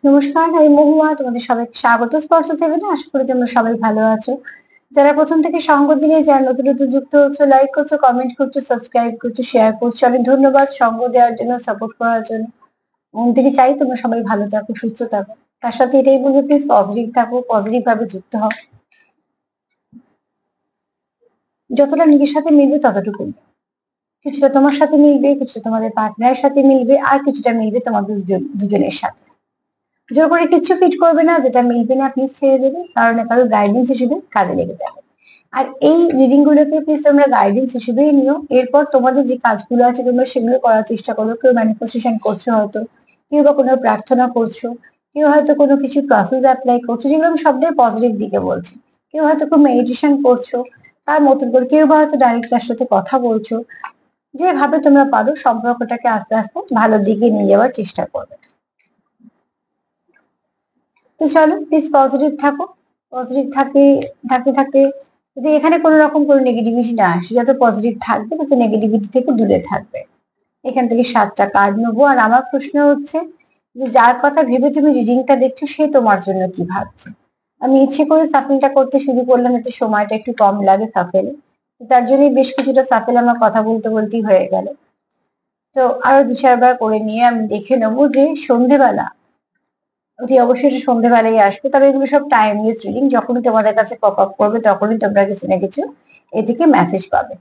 নমস্কার, আমি মহুয়া। তোমাদের সবাইকে স্বাগত স্পর্শ সেভেনে। আশা করি তোমরা সবাই ভালো আছো। যারা প্রথম থেকে সঙ্গ দিলে, যারা নতুন নতুন যুক্ত হচ্ছে, লাইক করছো, কমেন্ট করছো, সাবস্ক্রাইব করছো, শেয়ার করছো, অনেক ধন্যবাদ সঙ্গ দেওয়ার জন্য, সাপোর্ট করার জন্য। মন থেকে চাই তোমরা সবাই ভালো থাকো, সুস্থ থাকো। তার সাথে এটাই বলবো, প্লিজ পজিটিভ থাকো, পজিটিভ ভাবে যুক্ত হও। যতটা নিজের সাথে মিলবে ততটুকু। কিছুটা তোমার সাথে মিলবে, কিছুটা তোমাদের পার্টনারের সাথে মিলবে, আর কিছুটা মিলবে তোমাদের দুজনের সাথে। জোর করে কিচ্ছু ফিট করবে না, যেটা মিলবে না প্লিজ ছেড়ে দেবে, কারণ কারো গাইডেন্স হিসেবে কাজে লেগে যাবে। আর এই রিডিং গুলোকে প্লিজ তোমরা গাইডেন্স হিসেবেই নিও। এরপর তোমাদের যে কাজগুলো আছে তোমরা সেগুলো করার চেষ্টা করো। কেউ ম্যানিফেস্টেশন করছো হয়তো, কেউ বা কোনো প্রার্থনা করছো, কেউ হয়তো কোনো কিছু প্রসেস অ্যাপ্লাই করছো, যেগুলো আমি সবটাই পজিটিভ দিকে বলছি। কেউ হয়তো খুব মেডিটেশন করছো তার মতন করে, কেউ বা হয়তো ডাইরেক্ট তার সাথে কথা বলছো। যেভাবে তোমরা পারো সম্পর্কটাকে আস্তে আস্তে ভালো দিকে নিয়ে যাওয়ার চেষ্টা করবে। তো চলো প্লিজ পজিটিভ থাকো। পজিটিভ থাকতে থাকতে যদি এখানে কোনো রকম কোনো নেগেটিভিটি না আসে, যত পজিটিভ থাকবে তত নেগেটিভিটি থেকে দূরে থাকবে। এখান থেকে 7টা কার্ড নেবো। আর আমার প্রশ্ন হচ্ছে যে যার কথা ভেবে তুমি রিডিংটা দেখছো সে তোমার জন্য কি ভাবছে। আমি ইচ্ছে করে সাফেলটা করতে শুরু করলাম, এতে সময়টা একটু কম লাগে সাফেলে। তার জন্যই বেশ কিছুটা সাফেল আমার কথা বলতে বলতেই হয়ে গেল। তো আরো 2-4 বার করে নিয়ে আমি দেখে নেবো যে সন্ধেবেলা, অতি অবশ্যই এটা সন্ধ্যেবেলায় আসবে। তবে এগুলো সব টাইমলেস রিডিং, যখনই তোমাদের কাছে পপ আপ করবে তখনই তোমরা কিছু না কিছু এ থেকে মেসেজ পাবে।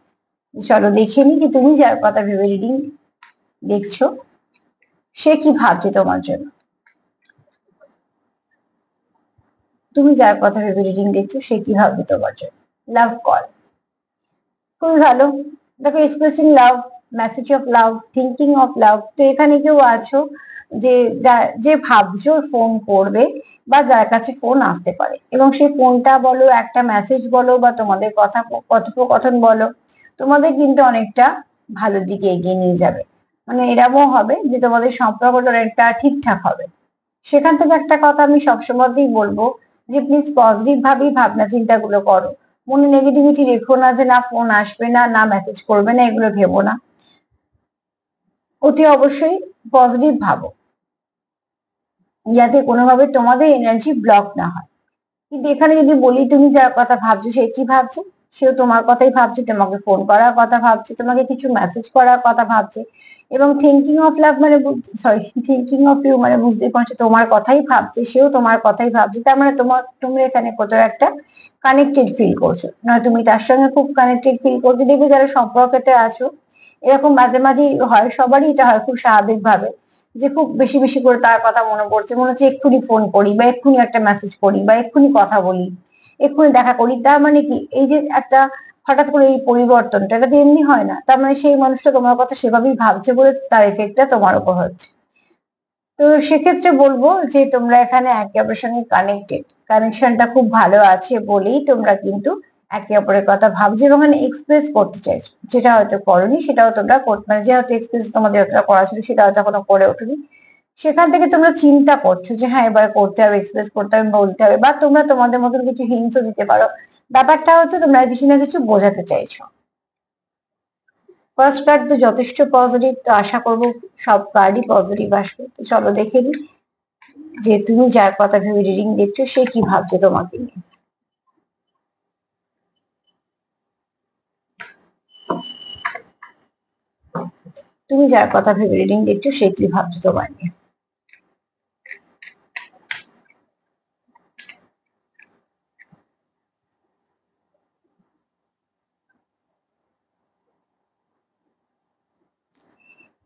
চলো দেখে নি যে তুমি যার কথা ভেবে রিডিং দেখছো সে কি ভাবছে তোমার জন্য। তুমি যার কথা ভেবে রিডিং দেখছো সে কি ভাববে তোমার জন্য। লাভ কল, খুবই ভালো। দেখো, expressing love, message of love, thinking of love. তো এখানে কেউ আছো যে যে ভাবছো ফোন করবে বা যার কাছে ফোন আসতে পারে, এবং সেই ফোনটা বলো, একটা মেসেজ বলো, বা তোমাদের কথা কথোপকথন বলো, তোমাদের কিন্তু অনেকটা ভালো দিকে এগিয়ে নিয়ে যাবে। মানে এরকমও হবে যে তোমাদের সম্পর্কটা অনেকটা ঠিকঠাক হবে। সেখান থেকে একটা কথা আমি সবসময়তেই বলবো, যে প্লিজ পজিটিভ ভাবেই ভাবনা চিন্তা গুলো করো। মনে নেগেটিভিটি রেখো না, যে না ফোন আসবে না, না মেসেজ করবে না, এগুলো ভেবো না। অতি অবশ্যই পজিটিভ ভাবো, যাতে কোনোভাবে তোমাদের এনার্জি ব্লক না হয়। কিন্তু এখানে যদি বলি তুমি যার কথা ভাবছো সে কি ভাবছে, সেও তোমার কথাই ভাবছে, তোমাকে ফোন করার কথা ভাবছে, তোমাকে কিছু মেসেজ করার কথা ভাবছে। এবং থিঙ্কিং অফ লাভ মানে, সরি, থিঙ্কিং অফ ইউ মানে বুঝতে পারছো তোমার কথাই ভাবছে, সেও তোমার কথাই ভাবছে। তার মানে তুমি এখানে কোথাও একটা কানেক্টেড ফিল করছো, না তুমি তার সঙ্গে খুব কানেক্টেড ফিল করছো। দেখবে যারা সম্পর্কেতে আছো, এরকম মাঝে মাঝেই হয়, সবারই এটা হয় খুব স্বাভাবিক ভাবে, যে খুব বেশি বেশি করে তার কথা মনে পড়ছে, মনে হচ্ছে এক্ষুনি ফোন করি, বা এক্ষুনি একটা মেসেজ করি, বা এক্ষুনি কথা বলি, এক্ষুনি দেখা করি। তার মানে কি, এই যে একটা হঠাৎ করে এই পরিবর্তনটা, এটা তো এমনি হয় না। তার মানে সেই মানুষটা তোমার কথা সেভাবেই ভাবছে বলে তার এফেক্টটা তোমার উপর হচ্ছে। তো সেক্ষেত্রে বলবো যে তোমরা এখানে একে অপরের সঙ্গে কানেক্টেড, কানেকশনটা খুব ভালো আছে বলেই তোমরা কিন্তু একে অপরের কথা ভাবছো এবং এক্সপ্রেস করতে চাইছো। যেটা হয়তো করনি সেটাও তোমরা মানে যে হয়তো এক্সপ্রেস তোমাদের করা ছিল সেটা হয়তো এখনো করে ওঠেনি, সেখান থেকে তোমরা চিন্তা করছো যে হ্যাঁ এবার করতে হবে, এক্সপ্রেস করতে হবে, বলতে হবে, বা তোমরা তোমাদের মতন কিছু হিন্টসও দিতে পারো। ব্যাপারটা হচ্ছে তোমরা কিছু না কিছু বোঝাতে চাইছো। ফার্স্ট কার্ড তো যথেষ্ট পজিটিভ, তো আশা করবো সব কার্ডই পজিটিভ আসবে। তো চলো দেখে নিই যে তুমি যার কথা ভেবে রিডিং দেখছো সে কি ভাবছে তোমাকে নিয়ে। তুমি যার কথা ভেবে রিডিং দেখছো সে কি ভাবছে তোমার নিয়ে।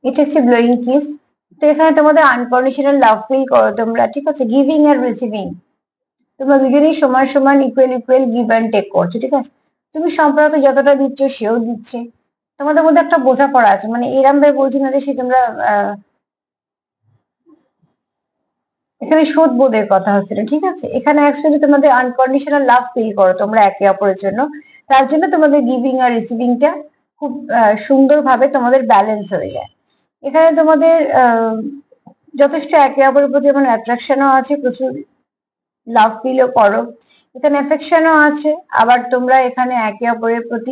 এটা হচ্ছে ব্লোয়িং কিস। তো এখানে তোমাদের আনকন্ডিশনাল লাভ ফিল করো তোমরা, ঠিক আছে, গিভিং আর রিসিভিং। তোমরা দুজনেই সমান সমান equal equal give and take করছো, ঠিক আছে। তুমি সম্পর্কে যতটা দিচ্ছ সেও দিচ্ছে, তোমাদের মধ্যে একটা বোঝাপড়া আছে। মানে এরম ভাবে বলছি না যে সে তোমরা এখানে শোধ বোধের কথা হচ্ছে না, ঠিক আছে। এখানে অ্যাকচুয়ালি তোমাদের আনকন্ডিশনাল লাভ ফিল করো তোমরা একে অপরের জন্য। তার জন্য তোমাদের গিভিং আর রিসিভিংটা খুব সুন্দরভাবে তোমাদের ব্যালেন্স হয়ে যায়। এখানে তোমাদের যথেষ্ট একে অপরের প্রতি যেমন অ্যাট্রাকশনও আছে, প্রচুর লাভ ফিলও করো, এখানে অ্যাফেকশনও আছে। আবার তোমরা এখানে একে অপরের প্রতি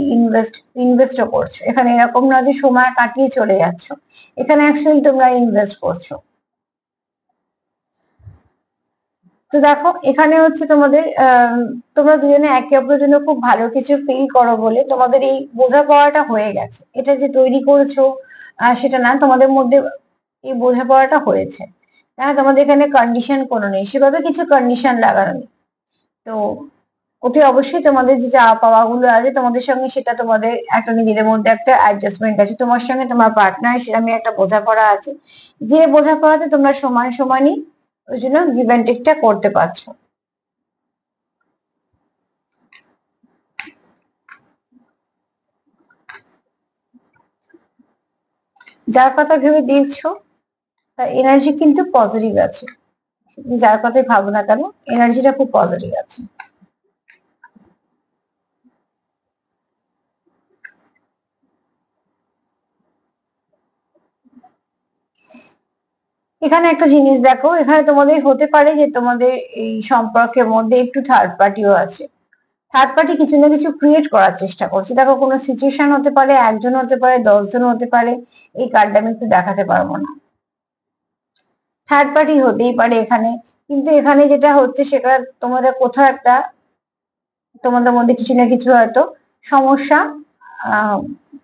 ইনভেস্টও করছো। এখানে এরকম না যে সময় কাটিয়ে চলে যাচ্ছ, এখানে অ্যাকচুয়ালি তোমরা ইনভেস্ট করছো। তো দেখো এখানে হচ্ছে তোমাদের তোমরা দুজনে একে অপরের জন্য খুব ভালো কিছু ফিল করো বলে তোমাদের এই বোঝাপড়াটা হয়ে গেছে। এটা যে তৈরি করেছো সেটা না, তোমাদের মধ্যে এই বোঝাপড়াটা হয়েছে। হ্যাঁ, তোমাদের এখানে কন্ডিশন কোনো নেই, সেভাবে কিছু কন্ডিশন লাগানো নেই। তো অতি অবশ্যই তোমাদের যে চাওয়া পাওয়া গুলো আছে তোমাদের সঙ্গে, সেটা তোমাদের একটা নিজেদের মধ্যে একটা অ্যাডজাস্টমেন্ট আছে, তোমার সঙ্গে তোমার পার্টনার সেটা নিয়ে একটা বোঝাপড়া আছে, যে বোঝাপড়াতে তোমরা সমান সমানই ওই জন্য গিভ অ্যান্ড টেকটা করতে পারছো। যার কথা ভেবে দেখছো তার এনার্জি কিন্তু পজিটিভ আছে। তুমি যার কথাই ভাবো না কেন, এনার্জিটা খুব পজিটিভ আছে। এখানে একটা জিনিস দেখো, এখানে তোমাদের হতে পারে যে তোমাদের এই সম্পর্কের মধ্যে একটু থার্ড পার্টিও আছে। থার্ড পার্টি কিছু না কিছু ক্রিয়েট করার চেষ্টা করছে। দেখো কোনো সিচুয়েশন হতে পারে, একজন হতে পারে, 10 জন হতে পারে, এই কার্ডটা আমি একটু দেখাতে পারবো না। থার্ড পার্টি হতেই পারে এখানে, কিন্তু এখানে যেটা হচ্ছে সেটা তোমাদের কোথাও একটা তোমাদের মধ্যে কিছু না কিছু হয়তো সমস্যা আহ,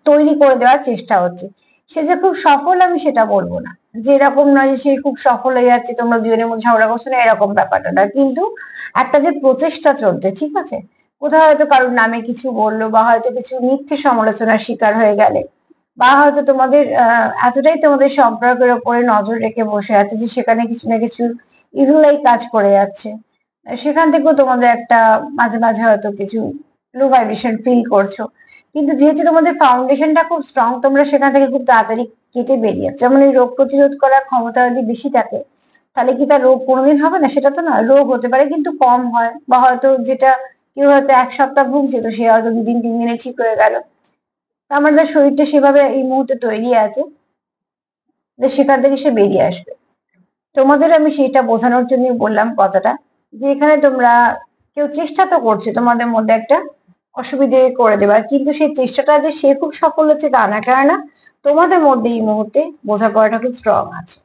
তৈরি করে দেওয়ার চেষ্টা হচ্ছে। সে যে খুব সফল আমি সেটা বলবো না, যে এরকম নয় যে সে খুব সফল হয়ে যাচ্ছে তোমরা দুজনের মধ্যে ঝগড়া করছো না, এরকম ব্যাপারটা না, কিন্তু একটা যে প্রচেষ্টা চলছে, ঠিক আছে, কোথাও হয়তো কারোর নামে কিছু বললো বা হয়তো কিছু মিথ্যে সমালোচনার শিকার হয়ে গেলে, বা হয়তো তোমাদের এতটাই তোমাদের সম্পর্কের ওপরে নজর রেখে বসে আছে যে সেখানে কিছু না কিছু ইভিলাই কাজ করে যাচ্ছে। সেখান থেকেও তোমাদের একটা মাঝে মাঝে হয়তো কিছু লো ভাইব্রেশন ফিল করছো। কিন্তু যেহেতু তোমাদের ফাউন্ডেশনটা খুব স্ট্রং, তোমরা সেখান থেকে খুব তাড়াতাড়ি কেটে বেরিয়ে যাচ্ছ। যেমন এই রোগ প্রতিরোধ করার ক্ষমতা যদি বেশি থাকে, তাহলে কি তার রোগ কোনোদিন হবে না? সেটা তো না, রোগ হতে পারে কিন্তু কম হয়, বা হয়তো যেটা কেউ হয়তো 1 সপ্তাহ ভুগছে তো সে হয়তো 2 দিন 3 দিনে ঠিক হয়ে গেল। তো আমাদের শরীরটা সেভাবে এই মুহূর্তে তৈরি আছে যে সেখান থেকে সে বেরিয়ে আসবে। তোমাদের আমি সেটা বোঝানোর জন্য বললাম কথাটা, যে এখানে তোমরা কেউ চেষ্টা তো করছে তোমাদের মধ্যে একটা অসুবিধে করে দেবার, কিন্তু সেই চেষ্টাটা যে সে খুব সফল হচ্ছে তা না, কেননা তোমাদের মধ্যে এই মুহূর্তে বোঝাপড়াটা খুব স্ট্রং আছে।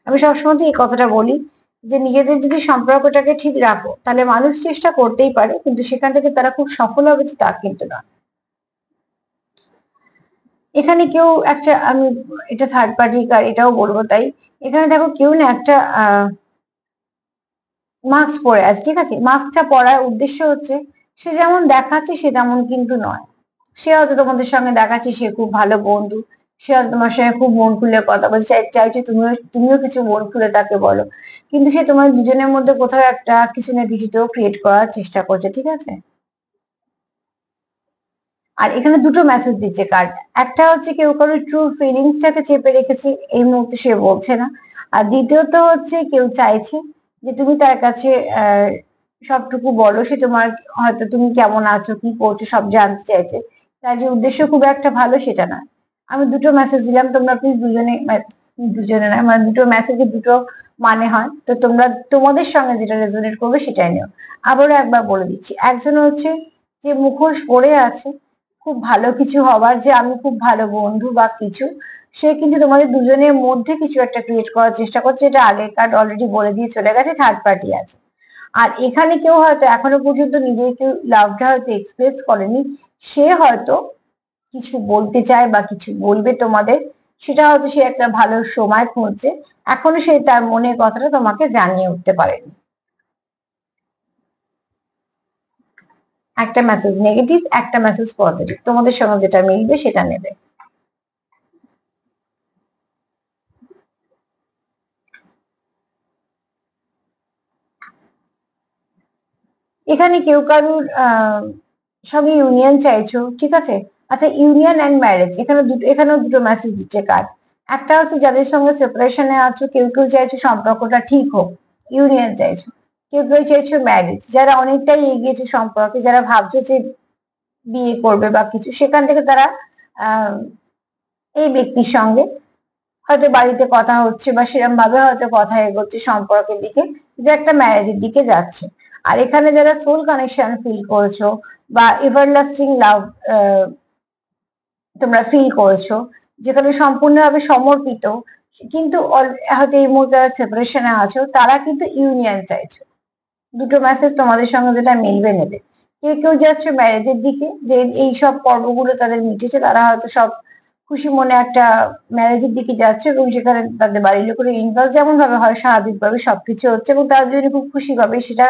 আমি সবসময় এই কথাটা বলি যে নিজেদের যদি সম্পর্কটাকে ঠিক রাখো তাহলে মানুষ চেষ্টা করতেই পারে, কিন্তু সেখান থেকে তারা খুব সফল হবে যে তা কিন্তু না। এখানে কেউ একটা, আমি এটা থার্ড পার্টি কার এটাও বলবো, তাই এখানে দেখো কেউ না একটা মাস্ক পরে আছে, ঠিক আছে, মাস্কটা পরার উদ্দেশ্য হচ্ছে সে যেমন দেখাচ্ছে সে তেমন কিন্তু নয়। সে হয়তো তোমাদের সঙ্গে দেখাচ্ছে সে খুব ভালো বন্ধু, সে হয়তো তোমার সঙ্গে খুব মন খুলে কথা বলছে, চাইছে তুমিও তুমিও কিছু মন খুলে তাকে বলো, কিন্তু সে তোমার দুজনের মধ্যে কোথাও একটা কিছু না কিছু তো ক্রিয়েট করার চেষ্টা করছে, ঠিক আছে। আর এখানে দুটো মেসেজ দিচ্ছে কার্ড। একটা হচ্ছে কেউ কারোর ট্রু ফিলিংসটাকে চেপে রেখেছে, এই মুহূর্তে সে বলছে না। আর দ্বিতীয়ত হচ্ছে কেউ চাইছে যে তুমি তার কাছে আহ সবটুকু বলো, সে তোমার হয়তো তুমি কেমন আছো কি করছো সব জানতে চাইছে। তার যে উদ্দেশ্য খুব একটা ভালো সেটা না। আমি দুটো মেসেজ দিলাম, তোমরা প্লিজ দুজনে দুজনে না মানে দুটো মেসেজে দুটো মানে হয়, তো তোমরা তোমাদের সঙ্গে যেটা রেজোনেট করবে সেটাই নিও। আবারও একবার বলে দিচ্ছি, একজন হচ্ছে যে মুখোশ পরে আছে খুব ভালো কিছু হবার, যে আমি খুব ভালো বন্ধু বা কিছু, সে কিন্তু তোমাদের দুজনের মধ্যে কিছু একটা ক্রিয়েট করার চেষ্টা করছে, যেটা আগের কার্ড অলরেডি বলে দিয়ে চলে গেছে, থার্ড পার্টি আছে। আর এখানে কেউ হয়তো এখনো পর্যন্ত নিজেকে লাভটা হয়তো এক্সপ্রেস করেনি, সে হয়তো কিছু বলতে চায় বা কিছু বলবে তোমাদের, সেটা হয়তো সে একটা ভালো সময় খুঁজছে, এখনো সে তার মনের কথাটা তোমাকে জানিয়ে উঠতে পারেনি। একটা মেসেজ নেগেটিভ, একটা মেসেজ পজিটিভ, তোমাদের সঙ্গে যেটা মিলবে সেটা নেবে। এখানে কেউ কারুর সঙ্গে ইউনিয়ন চাইছো, ঠিক আছে। আচ্ছা, ইউনিয়ন অ্যান্ড ম্যারেজ, এখানে দুটো, এখানেও দুটো মেসেজ দিচ্ছে কার্ড। একটা হচ্ছে যাদের সঙ্গে সেপারেশনে আছো, কেউ কেউ চাইছো সম্পর্কটা ঠিক হোক, ইউনিয়ন চাইছো। কেউ কেউ চাইছো ম্যারেজ, যারা অনেকটাই এগিয়েছে সম্পর্কে, যারা ভাবছো যে বিয়ে করবে বা কিছু, সেখান থেকে তারা আহ এই ব্যক্তির সঙ্গে হয়তো বাড়িতে কথা হচ্ছে বা সেরকম ভাবে হয়তো কথা এগোচ্ছে সম্পর্কের দিকে, যে একটা ম্যারেজের দিকে যাচ্ছে। আর এখানে যারা সোল কানেকশন ফিল করছো বা এভারলাস্টিং লাভ তোমরা ফিল করেছো, যেখানে সম্পূর্ণভাবে সমর্পিত, কিন্তু হয়তো এই মুহূর্তে সেপারেশনে আছো, তারা কিন্তু ইউনিয়ন চাইছো। দুটো মেসেজ তোমাদের সঙ্গে যেটা মিলবে নেবে। কেউ কেউ যাচ্ছে ম্যারেজের দিকে, যে এই সব পর্বগুলো তাদের মিটেছে, তারা হয়তো সব খুশি মনে একটা ম্যারেজের দিকে যাচ্ছে এবং সেখানে তাদের বাড়ির লোকের ইনভলভ যেমন ভাবে হয় স্বাভাবিকভাবে সবকিছু হচ্ছে এবং তার জন্য খুব খুশি ভাবে সেটা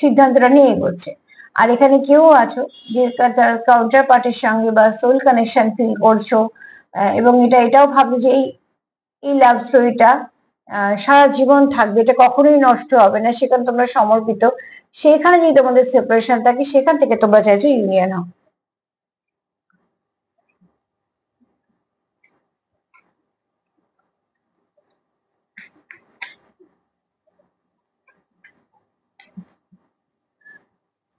সিদ্ধান্তটা নিয়ে এগোচ্ছে। আর এখানে কেউ আছো যে কাউন্টার পার্টির সঙ্গে বা সোল কানেকশন ফিল করছো, এবং এটাও ভাবো যে এই এই লাভ স্টোরিটা সারা জীবন থাকবে, এটা কখনোই নষ্ট হবে না, সেখানে তোমরা সমর্পিত। সেখানে যদি তোমাদের সেপারেশন থাকে, সেখান থেকে তোমরা চাইছো ইউনিয়ন হোক।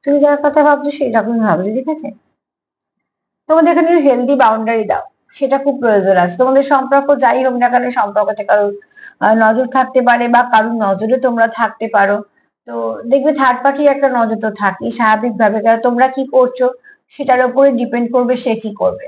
তুমি যার কথা ভাবছো সেই রকম ভাবছো, ঠিক আছে? তোমাদের এখানে হেলদি বাউন্ডারি দাও, সেটা খুব প্রয়োজন আছে। তোমাদের সম্পর্ক যাই হোক না কেন, সম্পর্কতে কারোর নজর থাকতে পারে বা কারোর নজরে তোমরা থাকতে পারো। তো দেখবে থার্ড পার্টির একটা নজর তো থাকি স্বাভাবিকভাবে, কারণ তোমরা কি করছো সেটার উপরে ডিপেন্ড করবে সে কি করবে।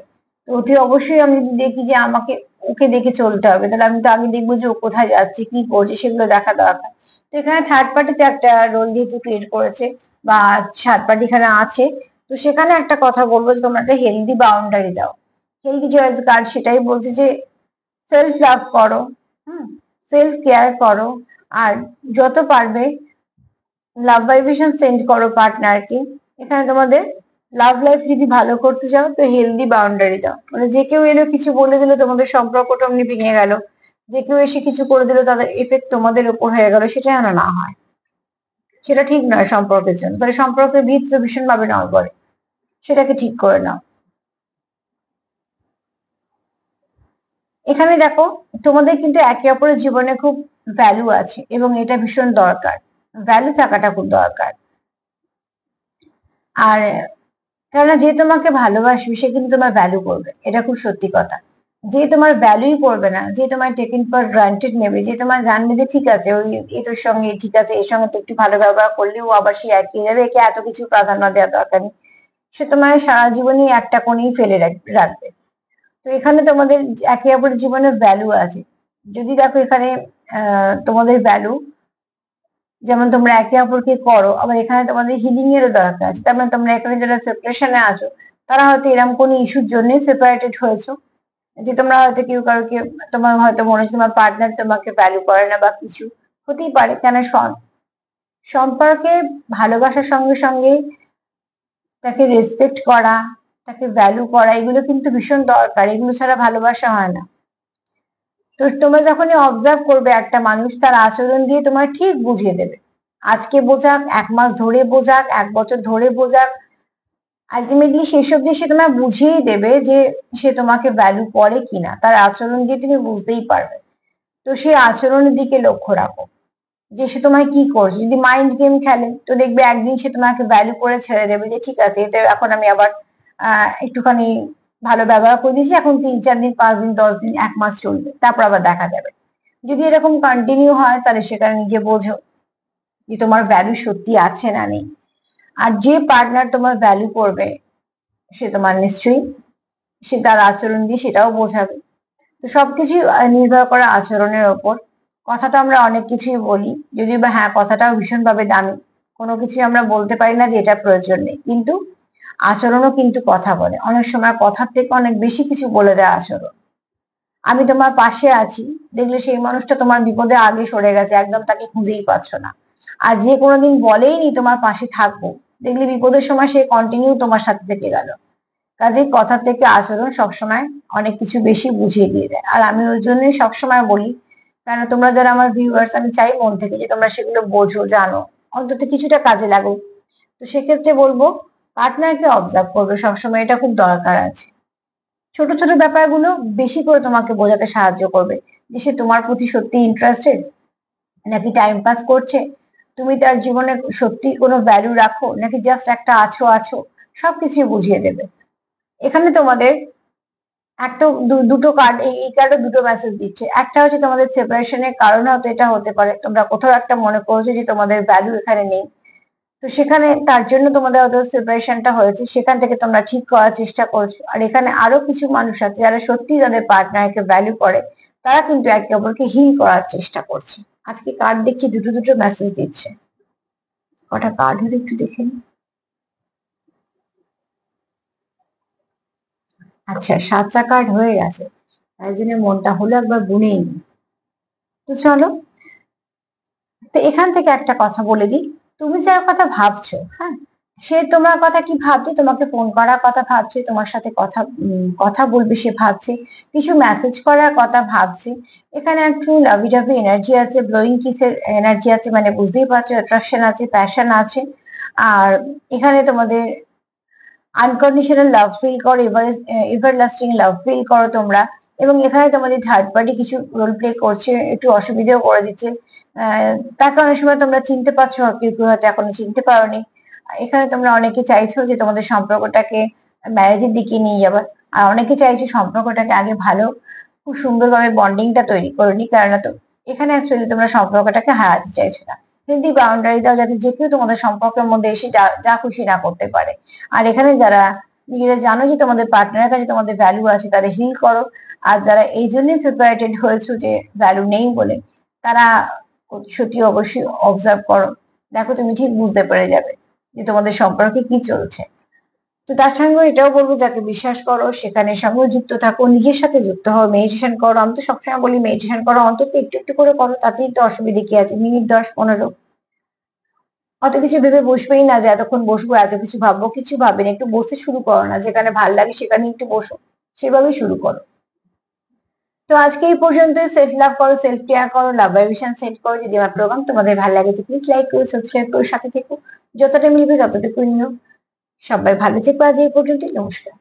তো অতি অবশ্যই আমি যদি দেখি যে আমাকে ওকে দেখে চলতে হবে, তাহলে আমি তো আগে দেখবো যে ও কোথায় যাচ্ছে কি করছে সেগুলো দেখা দরকার। তো এখানে থার্ড পার্টিতে একটা রোল যেহেতু ক্রিয়েট করেছে বা থার্ড পার্টি এখানে আছে, তো সেখানে একটা কথা বলবো যে তোমরা একটা হেলদি বাউন্ডারি দাও। হেলদি চয়েস কার্ড সেটাই বলছে যে সেলফ লাভ করো, সেলফ কেয়ার করো, আর যত পারবে লাভ ভাইব্রেশন সেন্ড করো পার্টনারকে। এখানে তোমাদের লাভ লাইফ যদি ভালো করতে চাও তো হেলদি বাউন্ডারি দাও, মানে যে কেউ এলো কিছু বলে দিল তোমাদের সম্পর্কটা অমনি ভেঙে গেল, যে কেউ এসে কিছু করে দিল তাদের এফেক্ট তোমাদের উপর হয়ে গেল, সেটা যেন না হয়। সেটা ঠিক নয় সম্পর্কের জন্য, তাহলে সম্পর্কের ভিতরে ভীষণ ভাবে নড় করে। সেটাকে ঠিক করে নাও। এখানে দেখো, তোমাদের কিন্তু একে অপরের জীবনে খুব ভ্যালু আছে এবং এটা ভীষণ দরকার। ভ্যালু থাকাটা খুব দরকার। আর কেননা যে তোমাকে ভালোবাসবে সে কিন্তু তোমার ভ্যালু করবে, এটা খুব সত্যি কথা। যে তোমার ভ্যালুই করবে না, যে তোমার টেকেন ফর গ্রান্টেড নেবে, যে তোমার জানবে যে ঠিক আছে ওই এটার সঙ্গে ঠিক আছে, এর সঙ্গে তো একটু ভালো ব্যবহার করলে ও আবার সে একই যাবে, একে এত কিছু প্রাধান্য দেওয়া দরকার নেই, সে তোমার সারা জীবনই একটা কোণেই ফেলে রাখবে। তো এখানে তোমাদের একে অপরের জীবনে ভ্যালু আছে। যদি দেখো এখানে তোমাদের ভ্যালু যেমন তোমরা একে অপরকে করো, আবার এখানে তোমাদের হিলিং এরও দরকার আছে। তার মানে তোমরা এখানে যারা সেপারেশনে আছো তারা হয়তো এরকম কোনো ইস্যুর জন্য সেপারেটেড হয়েছো, যে তোমরা হয়তো কেউ কারোকে, তোমার হয়তো মনে হচ্ছে তোমার পার্টনার তোমাকে ভ্যালু করে না বা কিছু হতেই পারে। কেন সম্পর্কে ভালোবাসার সঙ্গে সঙ্গে তাকে রেসপেক্ট করা, তাকে ভ্যালু করা, এগুলো কিন্তু ভীষণ দরকার, এগুলো ছাড়া ভালোবাসা হয় না। তো তোমরা যখনই অবজার্ভ করবে একটা মানুষ, তার আচরণ দিয়ে তোমার ঠিক বুঝিয়ে দেবে। আজকে বোঝাক, 1 মাস ধরে বোঝাক, 1 বছর ধরে বোঝাক, আলটিমেটলি শেষ অব্দি সে তোমায় বুঝিয়েই দেবে যে সে তোমাকে ভ্যালু করে কিনা, তার আচরণ দিয়ে তুমি বুঝতেই পারবে। তো সেই আচরণের দিকে লক্ষ্য রাখো যে সে তোমায় কি করছে। যদি মাইন্ড গেম খেলে তো দেখবে একদিন সে তোমাকে ভ্যালু করে ছেড়ে দেবে, যে ঠিক আছে এটা এখন আমি আবার একটুখানি ভালো ব্যবহার করে দিয়েছি, এখন 3 4 দিন 5 দিন 10 দিন 1 মাস চলবে, তারপর আবার দেখা যাবে। যদি এরকম কন্টিনিউ হয় তাহলে সেখানে নিজে বোঝো যে তোমার ভ্যালু সত্যি আছে না নেই। আর যে পার্টনার তোমার ভ্যালু করবে সে তোমার নিশ্চয়ই, সে তার আচরণ দিয়ে সেটাও বোঝাবে। তো সবকিছু নির্ভর করে আচরণের ওপর। কথা তো আমরা অনেক কিছুই বলি, যদিও বা হ্যাঁ কথাটাও ভীষণভাবে দামি, কোনো কিছু আমরা বলতে পারি না যে এটা প্রয়োজন নেই, কিন্তু আচরণও কিন্তু কথা বলে। অনেক সময় কথার থেকে অনেক বেশি কিছু বলে দেয় আচরণ। আমি তোমার পাশে আছি, দেখলে সেই মানুষটা তোমার বিপদে আগে সরে গেছে, একদম তাকে খুঁজেই পাচ্ছ না। আর যে কোনোদিন বলেইনি তোমার পাশে থাকবো, দেখলে বিপদের সময় সে কন্টিনিউ তোমার সাথে থেকে গেল। কাজেই কথা থেকে আচরণ সবসময় অনেক কিছু বেশি বুঝিয়ে দিয়ে দেয়। আর আমি ওই জন্যই সবসময় বলি, কেন তোমরা যারা আমার ভিউয়ার্স, আমি চাই মন থেকে যে তোমরা সেগুলো বোঝো, জানো, অন্তত কিছুটা কাজে লাগুক। তো সেক্ষেত্রে বলবো পার্টনারকে অবজার্ভ করবে সবসময়, এটা খুব দরকার আছে। ছোট ছোট ব্যাপারগুলো বেশি করে তোমাকে বোঝাতে সাহায্য করবে যে সে তোমার প্রতি সত্যি ইন্টারেস্টেড নাকি টাইম পাস করছে, তুমি তার জীবনে সত্যি কোনো ভ্যালু রাখো নাকি জাস্ট একটা আছো আছো, সবকিছু বুঝিয়ে দেবে। এখানে তোমাদের একটা দুটো কার্ড, এই কার্ডে দুটো মেসেজ দিচ্ছে। একটা হচ্ছে তোমাদের সেপারেশনের কারণ হয়তো এটা হতে পারে তোমরা কোথাও একটা মনে করছো যে তোমাদের ভ্যালু এখানে নেই, তো সেখানে তার জন্য তোমাদের হয়তো সেপারেশনটা হয়েছে, সেখান থেকে তোমরা ঠিক করার চেষ্টা করছো। আর এখানে আরো কিছু মানুষ আছে যারা সত্যি তাদের পার্টনারকে ভ্যালু করে, তারা কিন্তু একে অপরকে হিল করার চেষ্টা করছে। আজকে কার্ড দেখছি দুটো দুটো মেসেজ দিচ্ছে। কটা কার্ড হলে একটু দেখে নিই। আচ্ছা, 7টা কার্ড হয়ে গেছে, তাই জন্য মনটা হলো একবার গুনেই নি। তো চলো, তো এখান থেকে একটা কথা বলে দিই, তুমি যার কথা ভাবছো, হ্যাঁ, সে তোমার কথা কি ভাবছে, তোমাকে ফোন করার কথা ভাবছে, তোমার সাথে কথা বলবে সে ভাবছে, কিছু মেসেজ করার কথা ভাবছে। এখানে একটু লাভি ডাভি এনার্জি আছে, ব্লোয়িং কিসের এনার্জি আছে, মানে বুঝতেই পারছো অ্যাট্রাকশন আছে, প্যাশন আছে। আর এখানে তোমাদের আনকন্ডিশনাল লাভ ফিল করো, এভারলাস্টিং লাভ ফিল করো তোমরা। এবং এখানে তোমাদের থার্ড পার্টি কিছু রোল প্লে করছে, একটু অসুবিধাও করে দিচ্ছে। তাকে অনেক সময় তোমরা চিনতে পারছো, কেউ কেউ হয়তো এখনো চিনতে পারোনি। এখানে তোমরা অনেকে চাইছো যে তোমাদের সম্পর্কটাকে ম্যারেজের দিকে নিয়ে যাবার, আর অনেকে চাইছো সম্পর্কটাকে আগে ভালো, খুব সুন্দরভাবে বন্ডিংটা তৈরি করে নি, কেননা তো এখানে অ্যাকচুয়ালি তোমরা সম্পর্কটাকে হারাতে চাইছো না। হেলদি বাউন্ডারি দাও, যাতে যে কেউ তোমাদের সম্পর্কের মধ্যে এসে যা যা খুশি না করতে পারে। আর এখানে যারা নিজেরা জানো যে তোমাদের পার্টনারের কাছে তোমাদের ভ্যালু আছে, তাদের হিল করো। আর যারা এই জন্যই সেপারেটেড হয়েছো যে ভ্যালু নেই বলে, তারা সত্যি অবশ্যই অবজার্ভ করো, দেখো তুমি ঠিক বুঝতে পেরে যাবে যে তোমাদের সম্পর্কে কি চলছে। তো তার সঙ্গে এটাও বলবো, যাকে বিশ্বাস করো সেখানে সঙ্গে যুক্ত থাকো, নিজের সাথে যুক্ত হও, মেডিটেশন করো। আমি তো সবসময় বলি মেডিটেশন করো, অন্তত একটু একটু করে করো, তাতেই তো অসুবিধে কি আছে, মিনিট 10-15। অত কিছু ভেবে বসবেই না যে এতক্ষণ বসবো, এত কিছু ভাববো, কিছু ভাবেন, একটু বসে শুরু করো না, যেখানে ভাল লাগে সেখানে একটু বসো, সেভাবেই শুরু করো। তো আজকে এই পর্যন্ত। সেলফ লাভ করো, সেলফ কেয়ার করো, লাভ ভাইব্রেশন সেট করো। যদি আমার প্রোগ্রাম তোমাদের ভালো লাগে তো প্লিজ লাইক করো, সাবস্ক্রাইব করো, সাথে থেকো, যতটা মিলবে ততটুকু নিও। সবাই ভালো থেকো, আজ এই পর্যন্ত, নমস্কার।